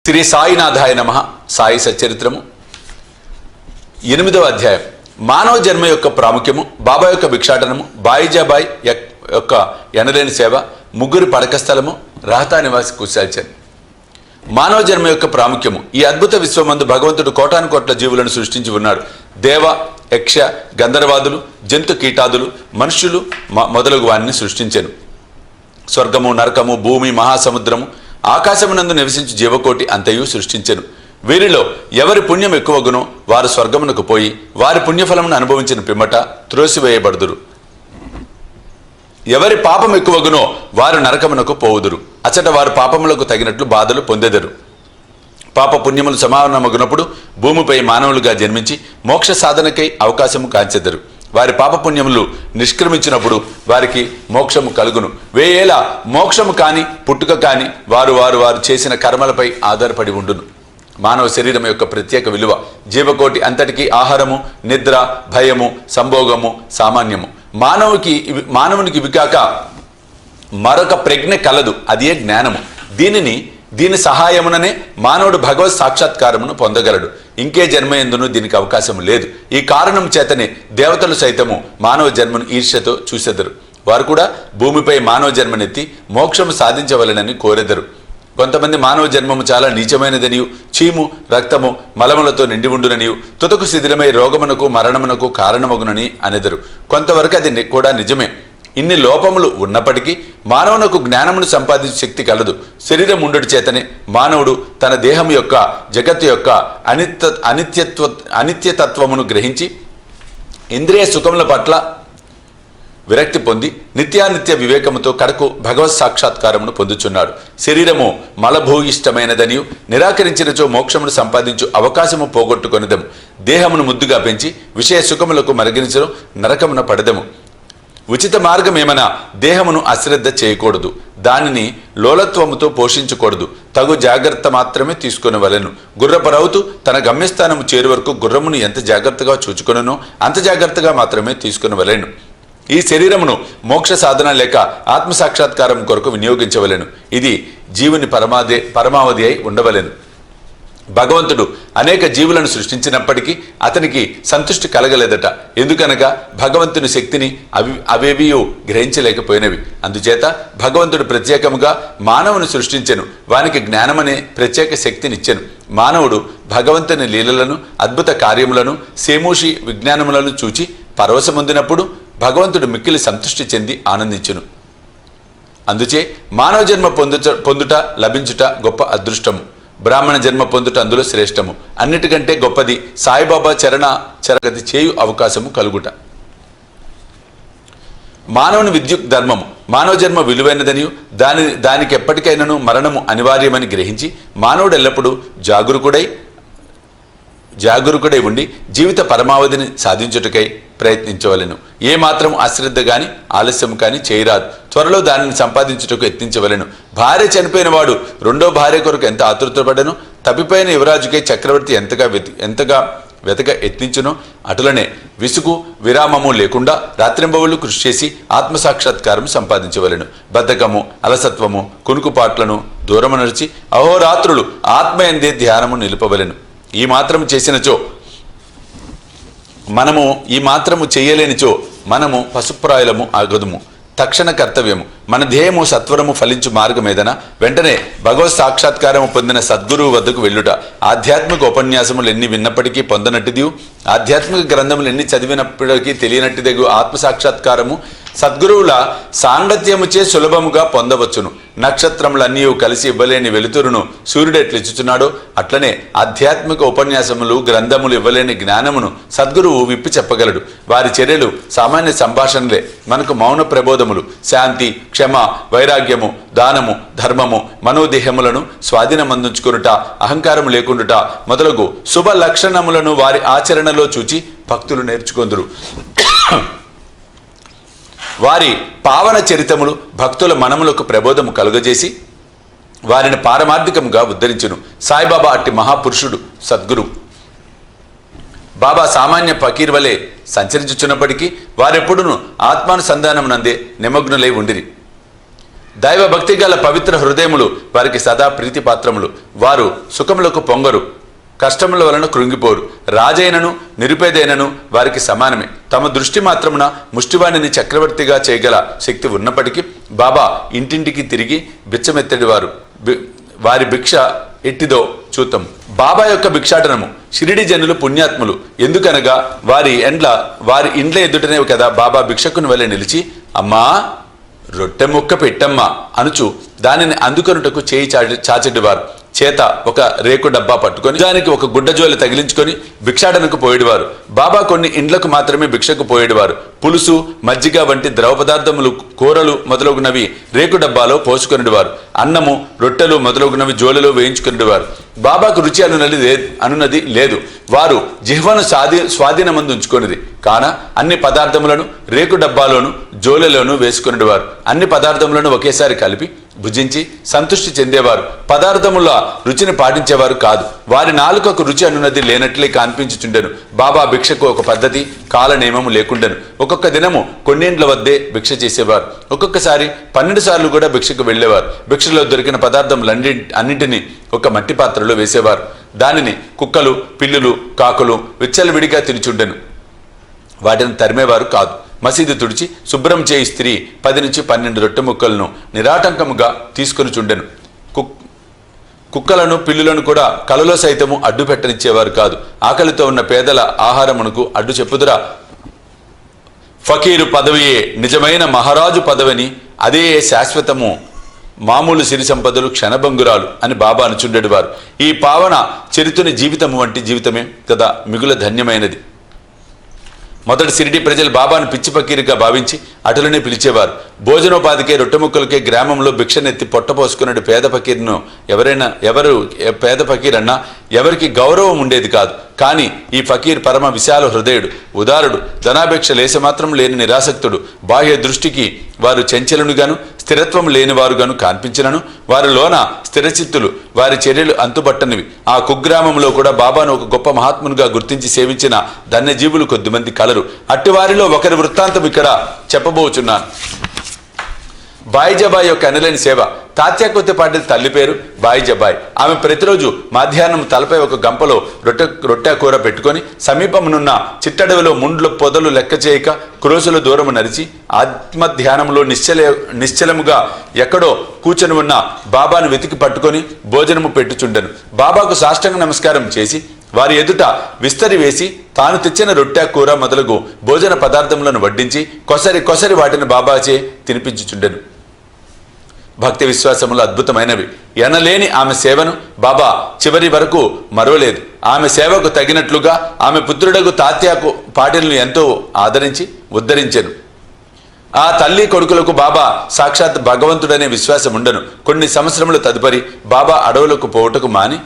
శ్రీ సాయినాథాయ నమః. సాయి సచ్చరిత్రము 8వ అధ్యాయం. మానవ జన్మ యొక్క ప్రాముఖ్యము, బాబా యొక్క భిక్షాటనము, బాయిజాబాయ్ యొక్క ఎనలేని సేవ, ముగ్గురి పడక స్థలము, రహతా నివాసి కుశాల్చన్. మానవ జన్మ యొక్క ప్రాముఖ్యము. ఈ అద్భుత విశ్వమందు భగవంతుడు కోటాను కోట్ల జీవులను సృష్టించి ఉన్నాడు. దేవ, యక్ష, గంధర్వాదులు, జంతు కీటాదులు, మనుష్యులు మొదలగు వారిని సృష్టించెను. స్వర్గము, నరకము, భూమి, మహాసముద్రము, ఆకాశమునందు నివసించి జీవకోటి అంతయు సృష్టించెను. వీరిలో ఎవరి పుణ్యం ఎక్కువగునో వారు స్వర్గమునకు పోయి వారి పుణ్యఫలమును అనుభవించిన పిమ్మట త్రోసివేయబడుదురు. ఎవరి పాపం ఎక్కువగునో వారు నరకమునకు పోవుదురు. అచట వారు పాపములకు తగినట్లు బాధలు పొందెదరు. పాప పుణ్యములు సమానమగునప్పుడు భూమిపై మానవులుగా జన్మించి మోక్ష సాధనకై అవకాశము కాంచెదరు. వారి పాపపుణ్యములు నిష్క్రమించినప్పుడు వారికి మోక్షము కలుగును. వేయేల మోక్షము కాని పుట్టుక కాని వారు చేసిన కర్మలపై ఆధారపడి ఉండును. మానవ శరీరం యొక్క ప్రత్యేక విలువ. జీవకోటి అంతటికీ ఆహారము, నిద్ర, భయము, సంభోగము సామాన్యము. మానవునికి ఇవి కాక మరొక ప్రజ్ఞ కలదు, అదే జ్ఞానము. దీని సహాయముననే మానవుడు భగవత్ సాక్షాత్కారమును పొందగలడు. ఇంకే జన్మయందును దీనికి అవకాశం లేదు. ఈ కారణం చేతనే దేవతలు సైతము మానవ జన్మను ఈర్ష్యతో చూసెదరు. వారు కూడా భూమిపై మానవ జన్మనెత్తి మోక్షము సాధించవలెనని కోరెదరు. కొంతమంది మానవ జన్మము చాలా నీచమైనదనియు, చీము, రక్తము, మలములతో నిండి ఉండుననియు, తుదకు శిథిలమై రోగమునకు మరణమునకు కారణమగునని అనెదరు. కొంతవరకు అది కూడా నిజమే. ఇన్ని లోపములు ఉన్నప్పటికీ మానవునకు జ్ఞానమును సంపాదించే శక్తి కలదు. శరీరం ఉండుటి చేతనే మానవుడు తన దేహం యొక్క, జగత్తు యొక్క అనిత్యతత్వమును గ్రహించి ఇంద్రియ సుఖముల పట్ల విరక్తి పొంది నిత్యానిత్య వివేకముతో కడకు భగవత్ సాక్షాత్కారమును పొందుచున్నాడు. శరీరము మలభూయిష్టమైనదనియు, నిరాకరించినచో మోక్షమును సంపాదించు అవకాశము పోగొట్టుకొనిదము. దేహమును ముద్దుగా పెంచి విషయ సుఖములకు మరిగించడం నరకమున పడదము. ఉచిత మార్గమేమనా దేహమును అశ్రద్ధ చేయకూడదు. దానిని లోలత్వముతో పోషించకూడదు. తగు జాగ్రత్త మాత్రమే తీసుకొనవలెను. గుర్రపరవుతూ తన గమ్యస్థానము చేరు వరకు గుర్రమును ఎంత జాగ్రత్తగా చూచుకొననో అంత జాగ్రత్తగా మాత్రమే తీసుకొనవలెను. ఈ శరీరమును మోక్ష సాధన లేక ఆత్మసాక్షాత్కారం కొరకు వినియోగించవలెను. ఇది జీవుని పరమావధి అయి ఉండవలెను. భగవంతుడు అనేక జీవులను సృష్టించినప్పటికీ అతనికి సంతృష్టి కలగలేదట. ఎందుకనగా భగవంతుని శక్తిని అవేవీ గ్రహించలేకపోయినవి. అందుచేత భగవంతుడు ప్రత్యేకముగా మానవుని సృష్టించెను. వానికి జ్ఞానమనే ప్రత్యేక శక్తినిచ్చెను. మానవుడు భగవంతుని లీలలను, అద్భుత కార్యములను, సేమూషి విజ్ఞానములను చూచి పరవశమొందినప్పుడు భగవంతుడు మిక్కిలి సంతృష్టి చెంది ఆనందించును. అందుచే మానవ జన్మ పొందుట, లభించుట గొప్ప అదృష్టము. బ్రాహ్మణ జన్మ పొందుట అందులో శ్రేష్టము. అన్నిటికంటే గొప్పది సాయిబాబా చరగతి చేయు అవకాశము కలుగుట. మానవుని విద్యుత్ ధర్మము. మానవ జన్మ విలువైనదనియు దానికి ఎప్పటికైనాను మరణము అనివార్యమని గ్రహించి మానవుడు ఎల్లప్పుడూ జాగరూకుడై ఉండి జీవిత పరమావధిని సాధించుటకై ప్రయత్నించవలెను. ఏ మాత్రం అశ్రద్ధ గాని ఆలస్యం కానీ చేయరాదు. త్వరలో దానిని సంపాదించుటకు యత్నించవలెను. భార్య చనిపోయిన వాడు రెండో భార్య కొరకు ఎంత ఆతృతపడను, తప్పిపోయిన యువరాజుకై చక్రవర్తి ఎంతగా వెతక యత్నించునో అటులనే విసుగు విరామము లేకుండా రాత్రింబవళ్లు కృషి చేసి ఆత్మసాక్షాత్కారం సంపాదించవలెను. బద్ధకము, అలసత్వము, కునుకుపాట్లను దూరము నడిచి అహోరాత్రులు ఆత్మయందే ధ్యానము నిలుపవలెను. ఈ మాత్రము చేయలేనిచో మనము పశుప్రాయులము ఆగదుము. తక్షణ కర్తవ్యము. మన ధ్యేయము సత్వరము ఫలించు మార్గమేదన వెంటనే భగవత్ సాక్షాత్కారము పొందిన సద్గురువు వద్దకు వెళ్ళుట. ఆధ్యాత్మిక ఉపన్యాసములు ఎన్ని విన్నప్పటికీ పొందనట్టిదియు, ఆధ్యాత్మిక గ్రంథములు ఎన్ని చదివినప్పటికీ తెలియనట్టిదగు ఆత్మసాక్షాత్కారము సద్గురువుల సాంగత్యముచే సులభముగా పొందవచ్చును. నక్షత్రములన్నీ కలిసి ఇవ్వలేని వెలుతురును సూర్యుడు ఎట్లిచ్చుచున్నాడో అట్లనే ఆధ్యాత్మిక ఉపన్యాసములు, గ్రంథములు ఇవ్వలేని జ్ఞానమును సద్గురువు విప్పి చెప్పగలడు. వారి చర్యలు సామాన్య సంభాషణలే మనకు మౌన ప్రబోధములు. శాంతి, క్షమ, వైరాగ్యము, దానము, ధర్మము, మనోదేహములను స్వాధీనమందుంచుకొనుట, అహంకారము లేకుండుట మొదలగు శుభ లక్షణములను వారి ఆచరణలో చూచి భక్తులు నేర్చుకొందురు. వారి పావన చరితములు భక్తుల మనములకు ప్రబోధము కలుగజేసి వారిని పారమార్థికముగా ఉద్ధరించును. సాయిబాబా అట్టి మహాపురుషుడు సద్గురు. బాబా సామాన్య ఫకీర్ వలె సంచరించుచున్నప్పటికీ వారెప్పుడును ఆత్మానుసంధానమునందే నిమగ్నులై ఉండిరి. దైవ భక్తి గల పవిత్ర హృదయములు వారికి సదా ప్రీతిపాత్రములు. వారు సుఖములకు పొంగరు, కష్టముల వలన కృంగిపోరు. రాజైనను నిరుపేదైనను వారికి సమానమే. తమ దృష్టి మాత్రమున ముష్టివాణిని చక్రవర్తిగా చేయగల శక్తి ఉన్నప్పటికీ బాబా ఇంటింటికి తిరిగి బిచ్చమెత్తడి వారి భిక్ష ఎట్టిదో చూద్దాం. బాబా యొక్క భిక్షాటనము. షిరిడి జనులు పుణ్యాత్ములు. ఎందుకనగా వారి ఇండ్ల ఎదుటనే కదా బాబా భిక్షకుని వలె నిలిచి, అమ్మా రొట్టె ముక్క పెట్టమ్మా అనుచు దానిని అందుకొనుటకు చేయి చాచెడివారు. చేత ఒక రేకు డబ్బా పట్టుకొని దానికి ఒక గుడ్డజోలి తగిలించుకొని భిక్షాటనకు పోయేవారు. బాబా కొన్ని ఇండ్లకు మాత్రమే భిక్షకు పోయేవారు. పులుసు, మజ్జిగ వంటి ద్రవ పదార్థములు, కూరలు మొదలగునవి రేకు డబ్బాలో పోసుకొనివారు. అన్నము, రొట్టెలు మొదలగునవి జోలిలో వేయించుకునేవారు. బాబాకు రుచి అనున్నది లేదు. వారు జిహ్వను స్వాధీనమందు ఉంచుకొనిది కాన అన్ని పదార్థములను రేకు డబ్బాలోను జోలెలోను వేసుకునేవారు. అన్ని పదార్థములను ఒకేసారి కలిపి భుజించి సంతృష్టి చెందేవారు. పదార్థముల రుచిని పాటించేవారు కాదు. వారి నాలుకకు రుచి అనున్నది లేనట్లే కనిపించుచుండెను. బాబా భిక్షకు ఒక పద్ధతి, కాల నియమము లేకుండెను. ఒక్కొక్క దినము కొన్నిండ్ల వద్దే భిక్ష చేసేవారు. ఒక్కొక్కసారి 12 సార్లు కూడా భిక్షకు వెళ్లేవారు. భిక్షలో దొరికిన పదార్థములన్నింటినీ ఒక మట్టి పాత్రలో వేసేవారు. దానిని కుక్కలు, పిల్లులు, కాకులు విచ్చలవిడిగా తినిచుండెను. వాటిని తరిమేవారు కాదు. మసీదు తుడిచి శుభ్రం చేయి స్త్రీ 10 నుంచి 12 రొట్టె ముక్కలను నిరాటంకముగా తీసుకొని చుండెను. కుక్కలను, పిల్లులను కూడా కలలో సైతము అడ్డు పెట్టనిచ్చేవారు కాదు. ఆకలితో ఉన్న పేదల ఆహారమునకు అడ్డు చెప్పుదురా? ఫకీరు పదవియే నిజమైన మహారాజు పదవిని, అదే శాశ్వతము, మామూలు సిరి సంపదలు క్షణభంగురాలు అని బాబా అనుచుండేవారు. ఈ పావన చరితుని జీవితము వంటి జీవితమే కదా మిగుల ధన్యమైనది. మొదటి షిరిడి ప్రజలు బాబాను పిచ్చి ఫకీరుగా భావించి అటులనే పిలిచేవారు. భోజనోపాధికే, రొట్టె ముక్కలకే గ్రామంలో భిక్షనెత్తి పొట్టపోసుకున్నాడు పేద ఫకీర్ను ఎవరు పేద ఫకీరన్నా ఎవరికి గౌరవం ఉండేది కాదు. కానీ ఈ ఫకీర్ పరమ విశాల హృదయుడు, ఉదారుడు, ధనాపేక్ష లేశమాత్రం లేని నిరాసక్తుడు. బాహ్య దృష్టికి వారు చంచలునుగాను స్థిరత్వం లేనివారుగాను కనిపించినను వారిలోన స్థిరచిత్తులు, వారి చర్యలు అంతుబట్టనివి. ఆ కుగ్రామంలో కూడా బాబాను ఒక గొప్ప మహాత్మునిగా గుర్తించి సేవించిన ధన్యజీవులు కొద్దిమంది కలరు. అట్టివారిలో ఒకరి వృత్తాంతం ఇక్కడ చెప్పబోచున్నాను. బాయిజబాయి యొక్క అనలేని సేవ. తాత్యా కొత్తపాటి తల్లి పేరు బాయిజబాయి. ఆమె ప్రతిరోజు మధ్యాహ్నం తలపై ఒక గంపలో రొట్టె కూర పెట్టుకొని సమీపమునున్న చిట్టడవిలో ముండ్ల పొదలు లెక్క చేయక క్రోసుల దూరము నడిచి ఆత్మధ్యానంలో నిశ్చలముగా ఎక్కడో కూర్చొని ఉన్న బాబాను వెతికి పట్టుకొని భోజనము పెట్టుచుండెను. బాబాకు సాష్టాంగ నమస్కారం చేసి వారి ఎదుట విస్తరి వేసి తాను తెచ్చిన రొట్టె కూర మొదలగు భోజన పదార్థములను వడ్డించి కొసరి వాటిని బాబాచే తినిపించుచుండెను. భక్తి విశ్వాసములు అద్భుతమైనవి. ఎనలేని ఆమె సేవను బాబా చివరి వరకు మరవలేదు. ఆమె సేవకు తగినట్లుగా ఆమె పుత్రుడకు తాత్యాకు పాటిల్ను ఎంతో ఆదరించి ఉద్ధరించెను. ఆ తల్లి కొడుకులకు బాబా సాక్షాత్ భగవంతుడనే విశ్వాసం ఉండను. కొన్ని సంవత్సరముల తదుపరి బాబా అడవులకు పోవుటకు మాని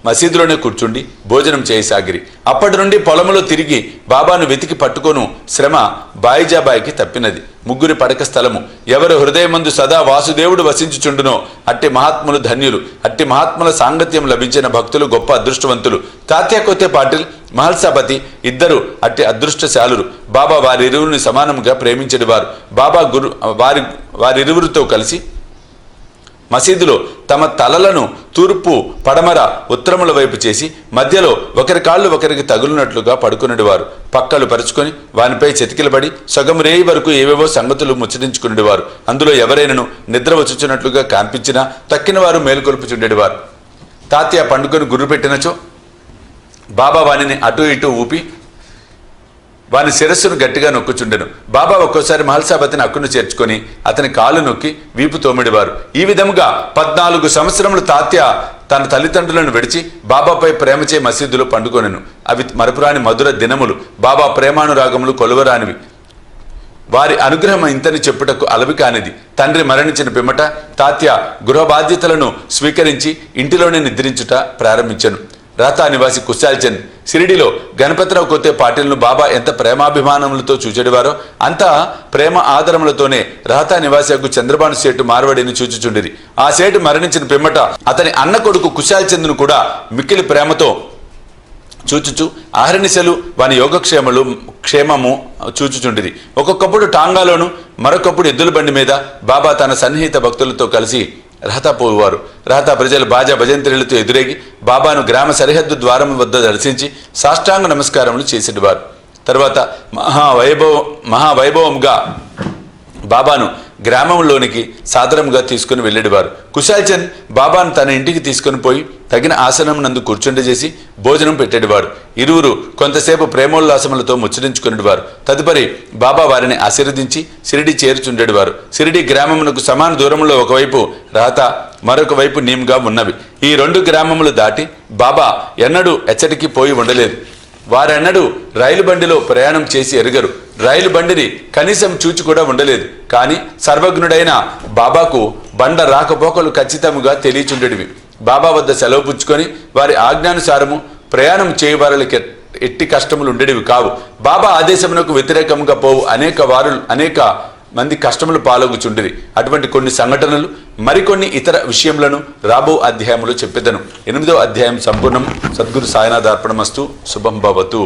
మసీదులోనే కూర్చుండి భోజనం చేయసాగిరి. అప్పటి నుండి పొలములో తిరిగి బాబాను వెతికి పట్టుకొను శ్రమ బాయిజాబాయికి తప్పినది. ముగ్గురి పడక స్థలము. ఎవరు హృదయమందు సదా వాసుదేవుడు వసించుచుండునో అట్టి మహాత్ములు ధన్యులు. అట్టి మహాత్ముల సాంగత్యం లభించిన భక్తులు గొప్ప అదృష్టవంతులు. తాత్యా కొత్తే పాటిల్, మహల్సాపతి ఇద్దరు అట్టి అదృష్టశాలురు. బాబా వారిరువురిని సమానంగా ప్రేమించేవారు. బాబా వారిరువురితో కలిసి మసీదులో తమ తలలను తూర్పు, పడమర, ఉత్తరముల వైపు చేసి మధ్యలో ఒకరి కాళ్ళు ఒకరికి తగులునట్లుగా పడుకునేవారు. పక్కలు పరుచుకొని వానిపై చెతికిలబడి సగం రేయి వరకు ఏవేవో సంగతులు ముచ్చరించుకునేవారు. అందులో ఎవరైనను నిద్ర వచ్చుచున్నట్లుగా కనిపించినా తక్కిన వారు మేలుకొల్పుచుండేవారు. తాత్య పండుకొని గుర్రు పెట్టినచో బాబా వానిని అటు ఇటు ఊపి వాని శిరస్సును గట్టిగా నొక్కుచుండెను. బాబా ఒక్కోసారి మహల్సాపతిని అక్కును చేర్చుకొని అతని కాలు నొక్కి వీపు తోమిడివారు. ఈ విధముగా 14 సంవత్సరములు తాత్య తన తల్లిదండ్రులను విడిచి బాబాపై ప్రేమచే మసీదులో పండుకొనెను. అవి మరపురాని మధుర దినములు. బాబా ప్రేమానురాగములు కొలువరానివి. వారి అనుగ్రహం ఇంతని చెప్పుటకు అలవి కానిది. తండ్రి మరణించిన పిమ్మట తాత్య గృహ బాధ్యతలను స్వీకరించి ఇంటిలోనే నిద్రించుట ప్రారంభించెను. రాతా నివాసి కుశాల్చంద్ షిరిడిలో గణపతిరావు కొత్తే పాటిల్ను బాబా ఎంత ప్రేమాభిమానములతో చూచెడివారో అంత ప్రేమ ఆదరములతోనే రాతా నివాసికు చంద్రబాను సేటు మార్వడిని చూచుచుండిరి. ఆ సేటు మరణించిన పిమ్మట అతని అన్న కొడుకు కుశాల్చంద్ను కూడా మిక్కిలి ప్రేమతో చూచుచు ఆహర్నిశలు వాని క్షేమము చూచుచుండిరి. ఒక్కొక్కప్పుడు టాంగాలోను, మరొకప్పుడు ఎద్దుల బండి మీద బాబా తన సన్నిహిత భక్తులతో కలిసి రహతా పోయేవారు. రహతా ప్రజలు బాజా భజంత్రులతో ఎదురేగి బాబాను గ్రామ సరిహద్దు ద్వారం వద్ద దర్శించి సాష్టాంగ నమస్కారములు చేసేవారు. తర్వాత మహావైభవంగా బాబాను గ్రామంలోనికి సాదరంగా తీసుకుని వెళ్ళేవారు. కుశాల్ చంద్ బాబాను తన ఇంటికి తీసుకుని పోయి తగిన ఆసనం నందు కూర్చుండజేసి భోజనం పెట్టేవారు. ఇరువురు కొంతసేపు ప్రేమోల్లాసములతో ముచ్చరించుకునేవారు. తదుపరి బాబా వారిని ఆశీర్వదించి షిరిడి చేర్చుండేవారు. షిరిడి గ్రామమునకు సమాన దూరంలో ఒకవైపు రహతా, మరొక వైపు నీమ్గా ఉన్నవి. ఈ 2 గ్రామములు దాటి బాబా ఎన్నడూ ఎచ్చటికి పోయి ఉండలేదు. వారెన్నడూ రైలు బండిలో ప్రయాణం చేసి ఎరుగరు. రైలు బండిని కనీసం చూచి కూడా ఉండలేదు. కానీ సర్వజ్ఞుడైన బాబాకు బండ రాకపోకలు ఖచ్చితంగా తెలియచుండేవి. బాబా వద్ద సెలవు పుచ్చుకొని వారి ఆజ్ఞానుసారము ప్రయాణం చేయవారికి ఎట్టి కష్టములు ఉండేవి కావు. బాబా ఆదేశమునకు వ్యతిరేకంగా పోవు అనేక మంది కష్టములు పాల్గొచుండిరి. అటువంటి కొన్ని సంఘటనలు, మరికొన్ని ఇతర విషయములను రాబో అధ్యాయములో చెప్పెదను. 8వ అధ్యాయం సంపూర్ణం. సద్గురు సాయినాథ్ అర్పణమస్తు. శుభం భవతు.